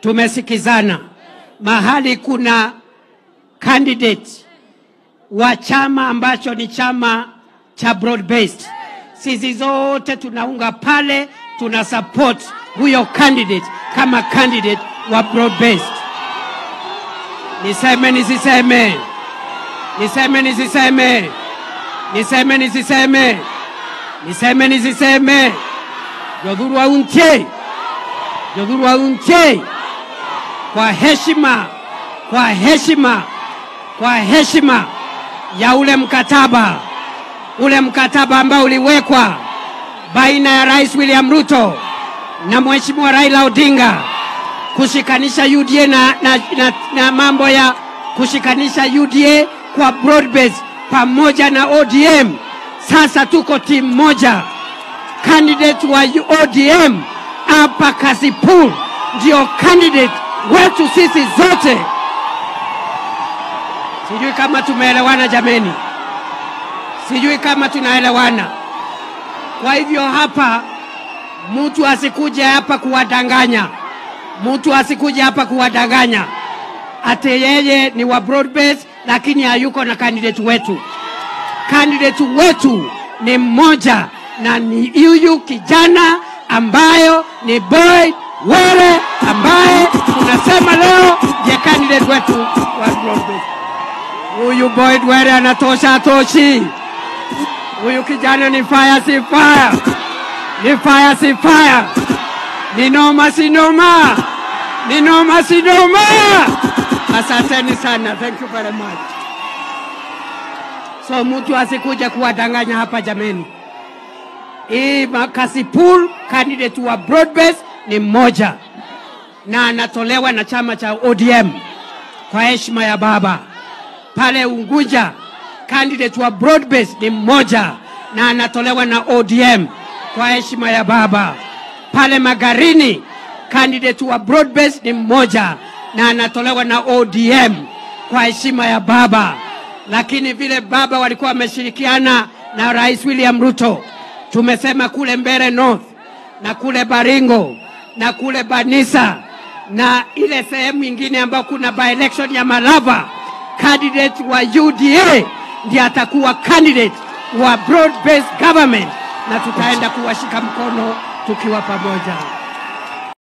tumesikizana. Mahali kuna candidate wa chama ambacho ni chama cha broad based, sisi zote tunaunga pale, tuna support huyo candidate kama candidate wa broad based. Niseme nisiseme? Niseme nisiseme? Niseme nisiseme? Niseme nisiseme? Jodhuru aunche, Jodhuru aunche. Kwa heshima, kwa heshima, kwa heshima ya ule mkataba ambao uliwekwa baina ya Rais William Ruto na Mheshimiwa Raila Odinga kushikanisha UDA na mambo ya kushikanisha UDA kwa broad base pamoja na ODM. Sasa tuko timu moja. Candidate wa ODM hapa Kasipul ndio candidate wetu sisi zote. Sijui kama tumeelewana jameni. Sijui kama tunaelewana. Kwa hivyo hapa mtu asikuje hapa kuwadanganya. Mtu asikuje hapa kuwadanganya ate yeye ni wa broad base lakini hayuko na candidate wetu. Candidate wetu ni mmoja na ni huyu kijana ambayo ni Boyd Were ambaye tunasema leo ndiye candidate wetu wa broad base. Huyu Boyd Were anatosha atoshi. Huyu kijana ni fire si fire. Ni fire si fire. Ni noma si noma. Ni noma si noma. Asanteni sana. Thank you very much. So mtu asikuja kuwadanganya hapa jameni. Hii Kasipul candidate wa broad base ni mmoja na anatolewa na chama cha ODM kwa heshima ya baba. Pale Unguja candidate wa broad base ni mmoja na anatolewa na ODM kwa heshima ya baba. Pale Magarini candidate wa broad base ni mmoja na anatolewa na ODM kwa heshima ya baba. Lakini vile baba walikuwa wameshirikiana na Rais William Ruto, tumesema kule Mbeere North na kule Baringo na kule Banisa na ile sehemu nyingine ambayo kuna by election ya Malava, candidate wa UDA ndiye atakuwa candidate wa broad based government na tutaenda kuwashika mkono tukiwa pamoja.